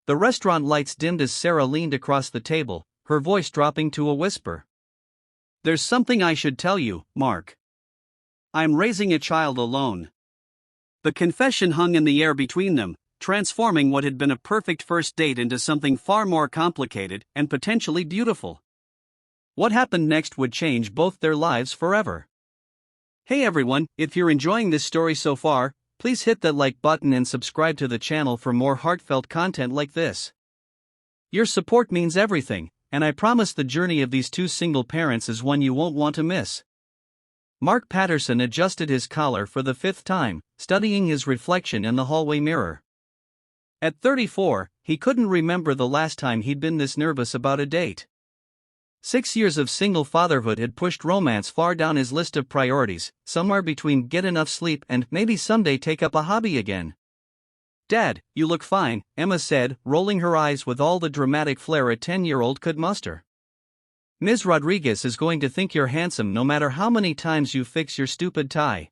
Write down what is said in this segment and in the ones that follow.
The restaurant lights dimmed as Sarah leaned across the table, her voice dropping to a whisper. "There's something I should tell you, Mark. I'm raising a child alone." The confession hung in the air between them, transforming what had been a perfect first date into something far more complicated and potentially beautiful. What happened next would change both their lives forever. Hey everyone, if you're enjoying this story so far, please hit that like button and subscribe to the channel for more heartfelt content like this. Your support means everything, and I promise the journey of these two single parents is one you won't want to miss. Mark Patterson adjusted his collar for the 5th time, studying his reflection in the hallway mirror. At 34, he couldn't remember the last time he'd been this nervous about a date. 6 years of single fatherhood had pushed romance far down his list of priorities, somewhere between get enough sleep and maybe someday take up a hobby again. "Dad, you look fine," Emma said, rolling her eyes with all the dramatic flair a 10-year-old could muster. "Ms. Rodriguez is going to think you're handsome no matter how many times you fix your stupid tie."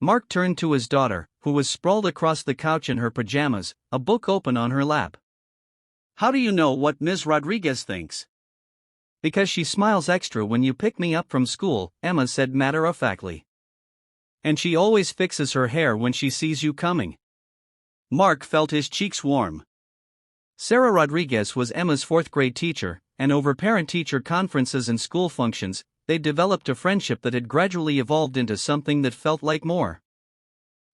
Mark turned to his daughter, who was sprawled across the couch in her pajamas, a book open on her lap. "How do you know what Ms. Rodriguez thinks?" "Because she smiles extra when you pick me up from school," Emma said matter-of-factly. "And she always fixes her hair when she sees you coming." Mark felt his cheeks warm. Sarah Rodriguez was Emma's 4th-grade teacher, and over parent-teacher conferences and school functions, they developed a friendship that had gradually evolved into something that felt like more.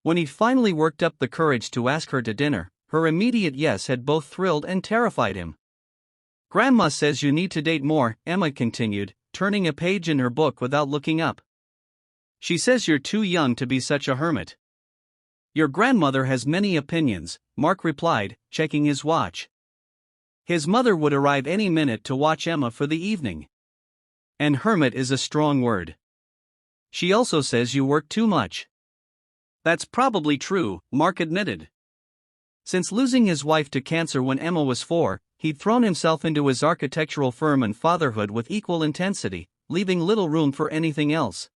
When he finally worked up the courage to ask her to dinner, her immediate yes had both thrilled and terrified him. "Grandma says you need to date more," Emma continued, turning a page in her book without looking up. "She says you're too young to be such a hermit." "Your grandmother has many opinions," Mark replied, checking his watch. His mother would arrive any minute to watch Emma for the evening. "And hermit is a strong word. She also says you work too much." "That's probably true," Mark admitted. Since losing his wife to cancer when Emma was 4, he'd thrown himself into his architectural firm and fatherhood with equal intensity, leaving little room for anything else.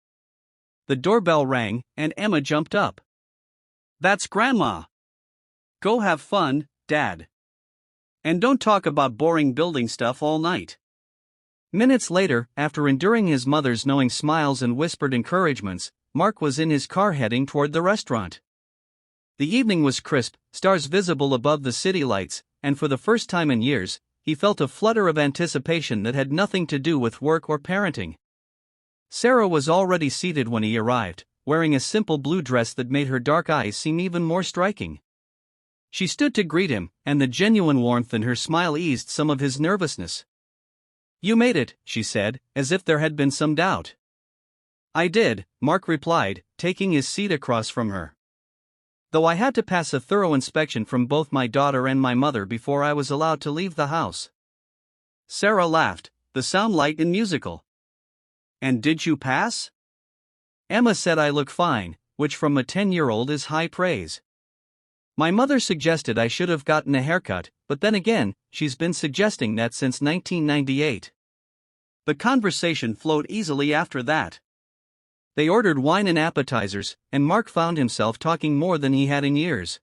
The doorbell rang, and Emma jumped up. "That's Grandma. Go have fun, Dad. And don't talk about boring building stuff all night." Minutes later, after enduring his mother's knowing smiles and whispered encouragements, Mark was in his car heading toward the restaurant. The evening was crisp, stars visible above the city lights, and for the first time in years, he felt a flutter of anticipation that had nothing to do with work or parenting. Sarah was already seated when he arrived, wearing a simple blue dress that made her dark eyes seem even more striking. She stood to greet him, and the genuine warmth in her smile eased some of his nervousness. "You made it," she said, as if there had been some doubt. "I did," Mark replied, taking his seat across from her. "Though I had to pass a thorough inspection from both my daughter and my mother before I was allowed to leave the house." Sarah laughed, the sound light and musical. "And did you pass?" Emma said I look fine, which from a 10-year-old is high praise. "My mother suggested I should have gotten a haircut, but then again, she's been suggesting that since 1998. The conversation flowed easily after that. They ordered wine and appetizers, and Mark found himself talking more than he had in years.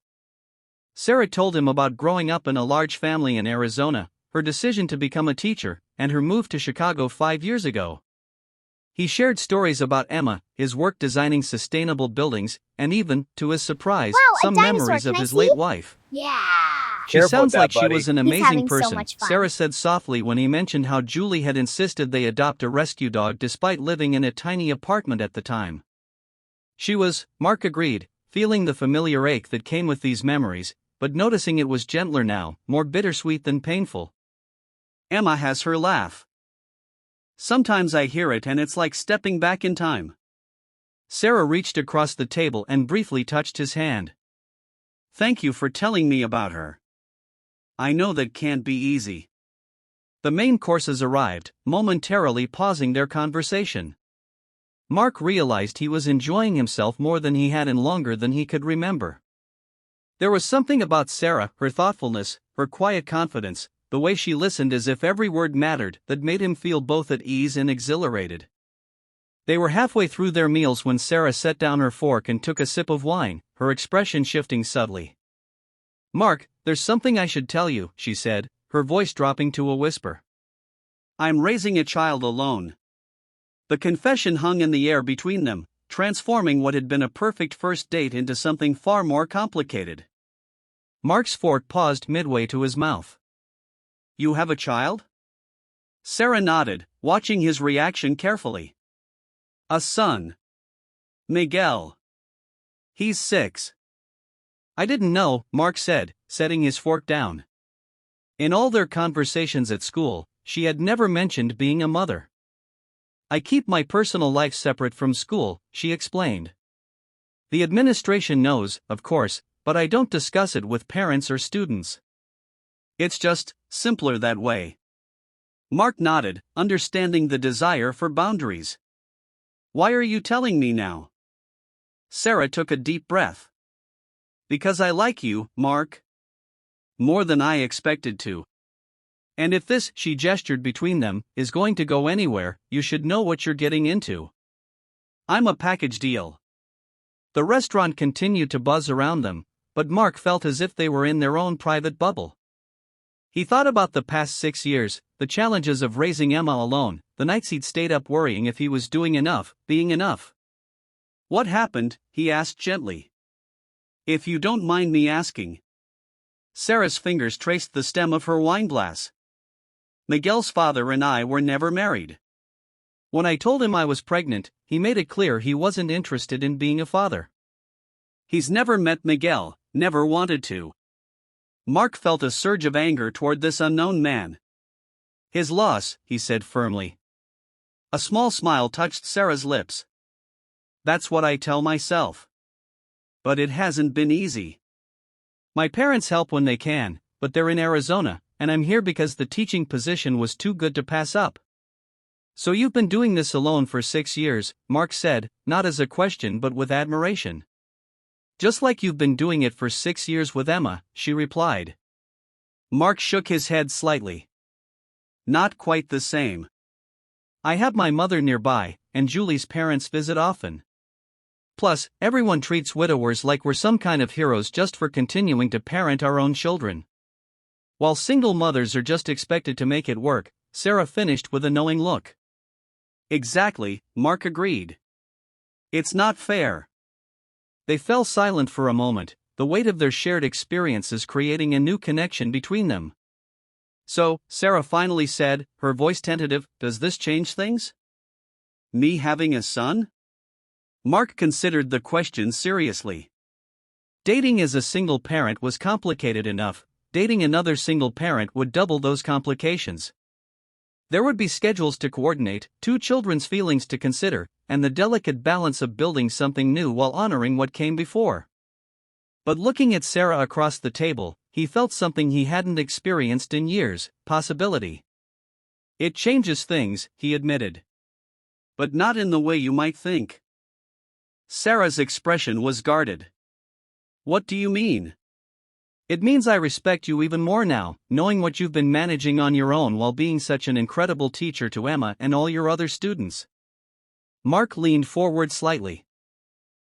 Sarah told him about growing up in a large family in Arizona, her decision to become a teacher, and her move to Chicago 5 years ago. He shared stories about Emma, his work designing sustainable buildings, and even, to his surprise, some memories of his late wife. Yeah. "She sounds like she was an amazing having so person," much fun. Sarah said softly when he mentioned how Julie had insisted they adopt a rescue dog despite living in a tiny apartment at the time. "She was," Mark agreed, feeling the familiar ache that came with these memories, but noticing it was gentler now, more bittersweet than painful. "Emma has her laugh. Sometimes I hear it and it's like stepping back in time." Sarah reached across the table and briefly touched his hand. "Thank you for telling me about her. I know that can't be easy." The main courses arrived, momentarily pausing their conversation. Mark realized he was enjoying himself more than he had in longer than he could remember. There was something about Sarah, her thoughtfulness, her quiet confidence, the way she listened as if every word mattered, that made him feel both at ease and exhilarated. They were halfway through their meals when Sarah set down her fork and took a sip of wine, her expression shifting subtly. "Mark, there's something I should tell you, she said, her voice dropping to a whisper. I'm raising a child alone. The confession hung in the air between them, transforming what had been a perfect first date into something far more complicated. Mark's fork paused midway to his mouth. You have a child? Sarah nodded, watching his reaction carefully. A son. Miguel. He's 6. I didn't know, Mark said, setting his fork down. In all their conversations at school, she had never mentioned being a mother. I keep my personal life separate from school, she explained. The administration knows, of course, but I don't discuss it with parents or students. It's just simpler that way. Mark nodded, understanding the desire for boundaries. Why are you telling me now? Sarah took a deep breath. Because I like you, Mark. More than I expected to. And if this, she gestured between them, is going to go anywhere, you should know what you're getting into. I'm a package deal. The restaurant continued to buzz around them, but Mark felt as if they were in their own private bubble. He thought about the past 6 years, the challenges of raising Emma alone, the nights he'd stayed up worrying if he was doing enough, being enough. What happened? He asked gently. If you don't mind me asking. Sarah's fingers traced the stem of her wine glass. Miguel's father and I were never married. When I told him I was pregnant, he made it clear he wasn't interested in being a father. He's never met Miguel, never wanted to. Mark felt a surge of anger toward this unknown man. His loss, he said firmly. A small smile touched Sarah's lips. That's what I tell myself. But it hasn't been easy. My parents help when they can, but they're in Arizona, and I'm here because the teaching position was too good to pass up. So you've been doing this alone for 6 years, Mark said, not as a question but with admiration. Just like you've been doing it for 6 years with Emma, she replied. Mark shook his head slightly. Not quite the same. I have my mother nearby, and Julie's parents visit often. Plus, everyone treats widowers like we're some kind of heroes just for continuing to parent our own children. While single mothers are just expected to make it work, Sarah finished with a knowing look. Exactly, Mark agreed. It's not fair. They fell silent for a moment, the weight of their shared experiences creating a new connection between them. So, Sarah finally said, her voice tentative, does this change things? Me having a son? Mark considered the question seriously. Dating as a single parent was complicated enough, dating another single parent would double those complications. There would be schedules to coordinate, 2 children's feelings to consider, and the delicate balance of building something new while honoring what came before. But looking at Sarah across the table, he felt something he hadn't experienced in years, possibility. It changes things, he admitted. But not in the way you might think. Sarah's expression was guarded. What do you mean? It means I respect you even more now, knowing what you've been managing on your own while being such an incredible teacher to Emma and all your other students. Mark leaned forward slightly.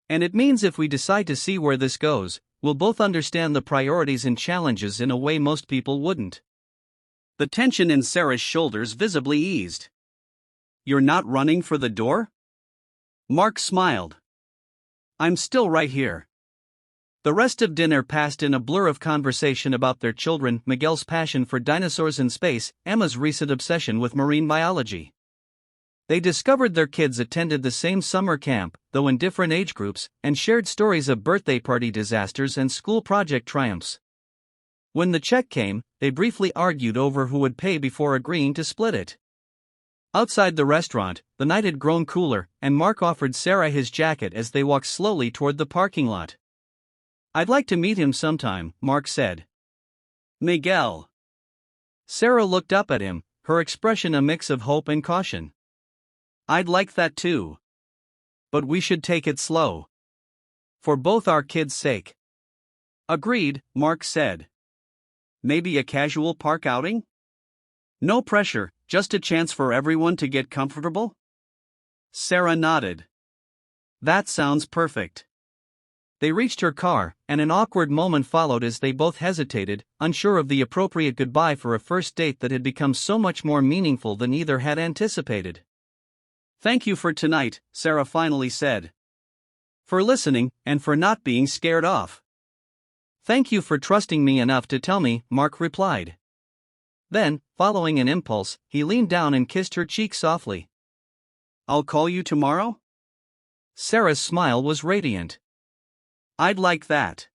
And it means if we decide to see where this goes, we'll both understand the priorities and challenges in a way most people wouldn't. The tension in Sarah's shoulders visibly eased. You're not running for the door? Mark smiled. I'm still right here. The rest of dinner passed in a blur of conversation about their children, Miguel's passion for dinosaurs and space, Emma's recent obsession with marine biology. They discovered their kids attended the same summer camp, though in different age groups, and shared stories of birthday party disasters and school project triumphs. When the check came, they briefly argued over who would pay before agreeing to split it. Outside the restaurant, the night had grown cooler, and Mark offered Sarah his jacket as they walked slowly toward the parking lot. I'd like to meet him sometime, Mark said. Miguel. Sarah looked up at him, her expression a mix of hope and caution. I'd like that too. But we should take it slow. For both our kids' sake. Agreed, Mark said. Maybe a casual park outing? No pressure, just a chance for everyone to get comfortable? Sarah nodded. That sounds perfect. They reached her car, and an awkward moment followed as they both hesitated, unsure of the appropriate goodbye for a first date that had become so much more meaningful than either had anticipated. "Thank you for tonight," Sarah finally said. "For listening, and for not being scared off." "Thank you for trusting me enough to tell me," Mark replied. Then, following an impulse, he leaned down and kissed her cheek softly. "I'll call you tomorrow?" Sarah's smile was radiant. "I'd like that."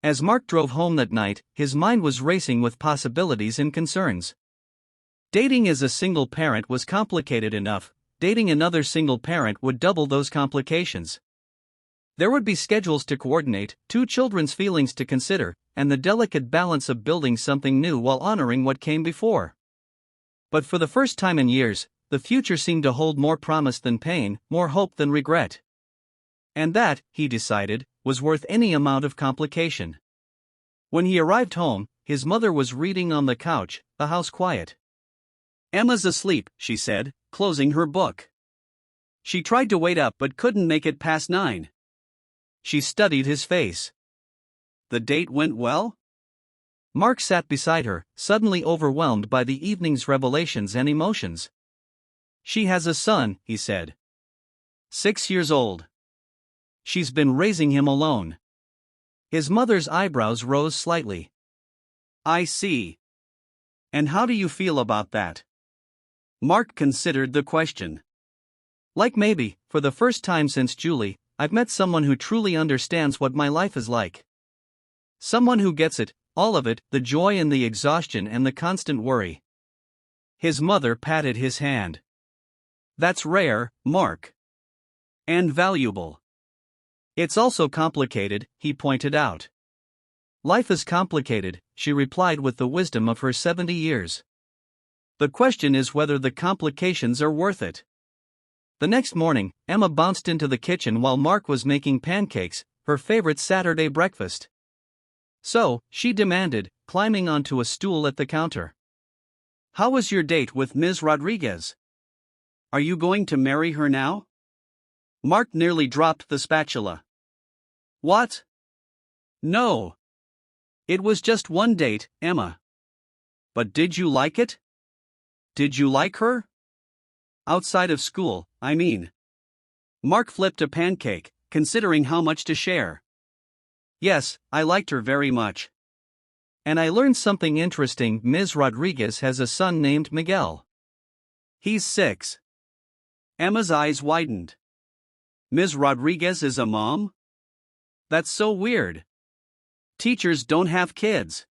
As Mark drove home that night, his mind was racing with possibilities and concerns. Dating as a single parent was complicated enough. Dating another single parent would double those complications. There would be schedules to coordinate, two children's feelings to consider, and the delicate balance of building something new while honoring what came before. But for the first time in years, the future seemed to hold more promise than pain, more hope than regret. And that, he decided, was worth any amount of complication. When he arrived home, his mother was reading on the couch, the house quiet. "Emma's asleep," she said, closing her book. She tried to wait up but couldn't make it past 9. She studied his face. "The date went well?" Mark sat beside her, suddenly overwhelmed by the evening's revelations and emotions. "She has a son," he said. 6 years old. She's been raising him alone." His mother's eyebrows rose slightly. "I see. And how do you feel about that?" Mark considered the question. "Like maybe, for the first time since Julie, I've met someone who truly understands what my life is like. Someone who gets it, all of it, the joy and the exhaustion and the constant worry." His mother patted his hand. "That's rare, Mark. And valuable." "It's also complicated," he pointed out. "Life is complicated," she replied with the wisdom of her 70 years. "The question is whether the complications are worth it." The next morning, Emma bounced into the kitchen while Mark was making pancakes, her favorite Saturday breakfast. "So," she demanded, climbing onto a stool at the counter, "how was your date with Ms. Rodriguez? Are you going to marry her now?" Mark nearly dropped the spatula. "What? No. It was just one date, Emma." "But did you like it? Did you like her? Outside of school, I mean." Mark flipped a pancake, considering how much to share. "Yes, I liked her very much. And I learned something interesting. Ms. Rodriguez has a son named Miguel. He's 6. Emma's eyes widened. "Ms. Rodriguez is a mom? That's so weird. Teachers don't have kids."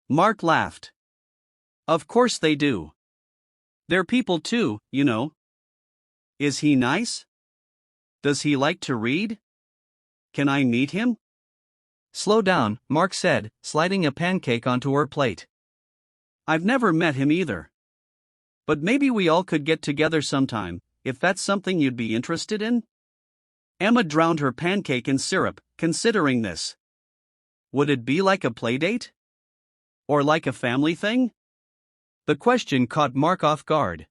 Mark laughed. "Of course they do. They're people too, you know." "Is he nice? Does he like to read? Can I meet him?" "Slow down," Mark said, sliding a pancake onto her plate. "I've never met him either. But maybe we all could get together sometime, if that's something you'd be interested in." Emma drowned her pancake in syrup, considering this. Would it be like a playdate? Or like a family thing? The question caught Mark off guard.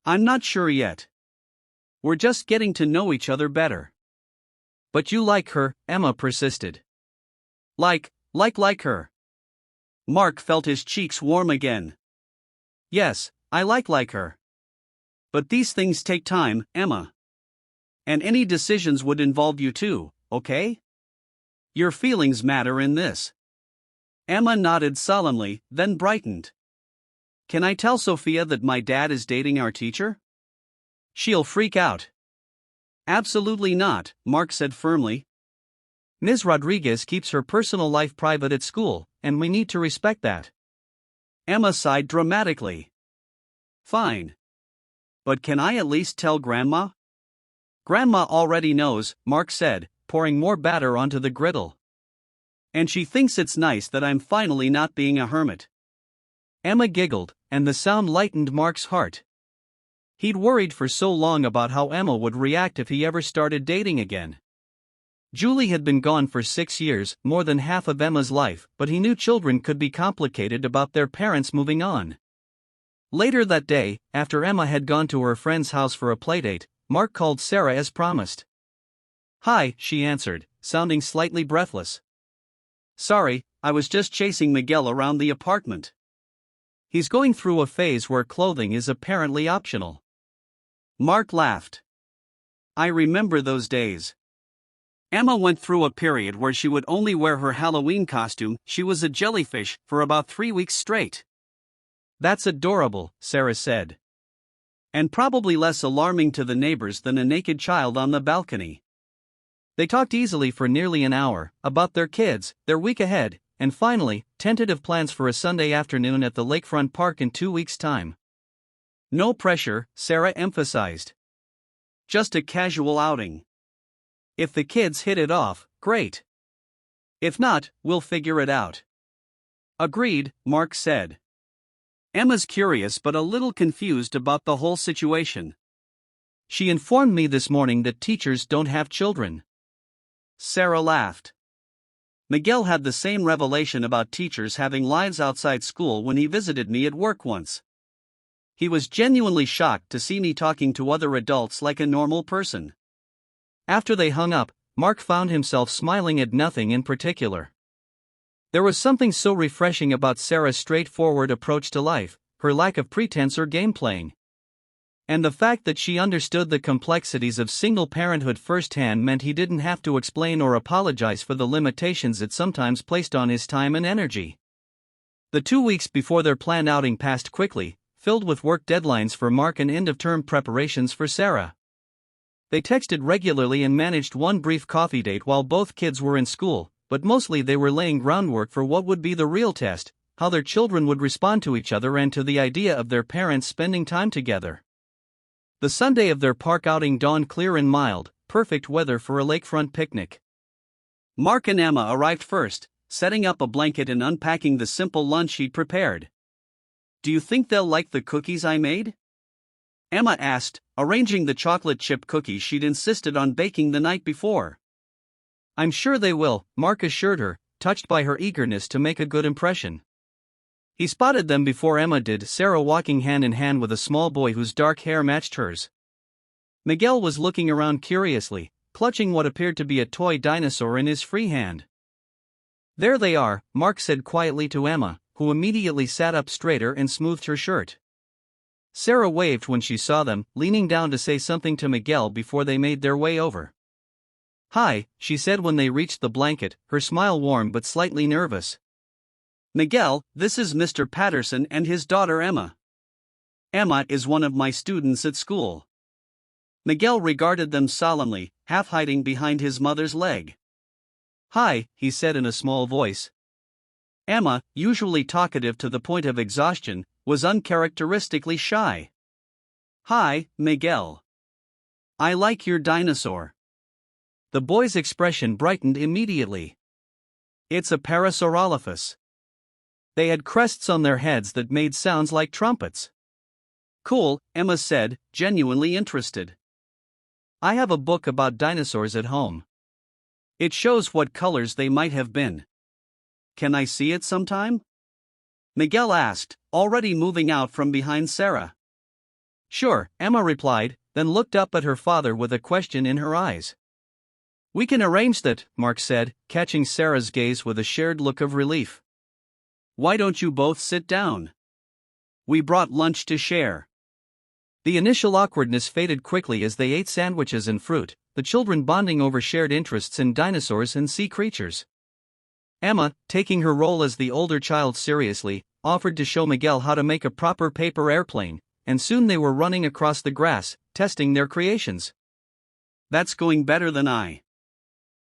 "I'm not sure yet. We're just getting to know each other better." "But you like her," Emma persisted. Like her." Mark felt his cheeks warm again. "Yes, I like her. But these things take time, Emma. And any decisions would involve you too, okay? Your feelings matter in this." Emma nodded solemnly, then brightened. "Can I tell Sophia that my dad is dating our teacher?" "She'll freak out." "Absolutely not," Mark said firmly. "Ms. Rodriguez keeps her personal life private at school, and we need to respect that." Emma sighed dramatically. "Fine. But can I at least tell Grandma?" "Grandma already knows," Mark said, pouring more batter onto the griddle. "And she thinks it's nice that I'm finally not being a hermit." Emma giggled, and the sound lightened Mark's heart. He'd worried for so long about how Emma would react if he ever started dating again. Julie had been gone for 6 years, more than half of Emma's life, but he knew children could be complicated about their parents moving on. Later that day, after Emma had gone to her friend's house for a playdate, Mark called Sarah as promised. "Hi," she answered, sounding slightly breathless. Sorry, I was just chasing Miguel around the apartment. He's going through a phase where clothing is apparently optional. Mark laughed. I remember those days. Emma went through a period where she would only wear her Halloween costume, she was a jellyfish, for about 3 weeks straight. That's adorable, Sarah said. And probably less alarming to the neighbors than a naked child on the balcony. They talked easily for nearly an hour, about their kids, their week ahead, and finally, tentative plans for a Sunday afternoon at the lakefront park in 2 weeks' time. No pressure, Sarah emphasized. Just a casual outing. If the kids hit it off, great. If not, we'll figure it out. Agreed, Mark said. Emma's curious but a little confused about the whole situation. She informed me this morning that teachers don't have children. Sarah laughed. Miguel had the same revelation about teachers having lives outside school when he visited me at work once. He was genuinely shocked to see me talking to other adults like a normal person. After they hung up, Mark found himself smiling at nothing in particular. There was something so refreshing about Sarah's straightforward approach to life, her lack of pretense or game playing. And the fact that she understood the complexities of single parenthood firsthand meant he didn't have to explain or apologize for the limitations it sometimes placed on his time and energy. The 2 weeks before their planned outing passed quickly, filled with work deadlines for Mark and end-of-term preparations for Sarah. They texted regularly and managed one brief coffee date while both kids were in school, but mostly they were laying groundwork for what would be the real test, how their children would respond to each other and to the idea of their parents spending time together. The Sunday of their park outing dawned clear and mild, perfect weather for a lakefront picnic. Mark and Emma arrived first, setting up a blanket and unpacking the simple lunch he'd prepared. Do you think they'll like the cookies I made? Emma asked, arranging the chocolate chip cookies she'd insisted on baking the night before. I'm sure they will, Mark assured her, touched by her eagerness to make a good impression. He spotted them before Emma did, Sarah walking hand in hand with a small boy whose dark hair matched hers. Miguel was looking around curiously, clutching what appeared to be a toy dinosaur in his free hand. There they are, Mark said quietly to Emma, who immediately sat up straighter and smoothed her shirt. Sarah waved when she saw them, leaning down to say something to Miguel before they made their way over. Hi, she said when they reached the blanket, her smile warm but slightly nervous. Miguel, this is Mr. Patterson and his daughter Emma. Emma is one of my students at school. Miguel regarded them solemnly, half hiding behind his mother's leg. Hi, he said in a small voice. Emma, usually talkative to the point of exhaustion, was uncharacteristically shy. Hi, Miguel. I like your dinosaur. The boy's expression brightened immediately. It's a Parasaurolophus. They had crests on their heads that made sounds like trumpets. Cool, Emma said, genuinely interested. I have a book about dinosaurs at home. It shows what colors they might have been. Can I see it sometime? Miguel asked, already moving out from behind Sarah. Sure, Emma replied, then looked up at her father with a question in her eyes. We can arrange that, Mark said, catching Sarah's gaze with a shared look of relief. Why don't you both sit down? We brought lunch to share. The initial awkwardness faded quickly as they ate sandwiches and fruit, the children bonding over shared interests in dinosaurs and sea creatures. Emma, taking her role as the older child seriously, offered to show Miguel how to make a proper paper airplane, and soon they were running across the grass, testing their creations. That's going better than I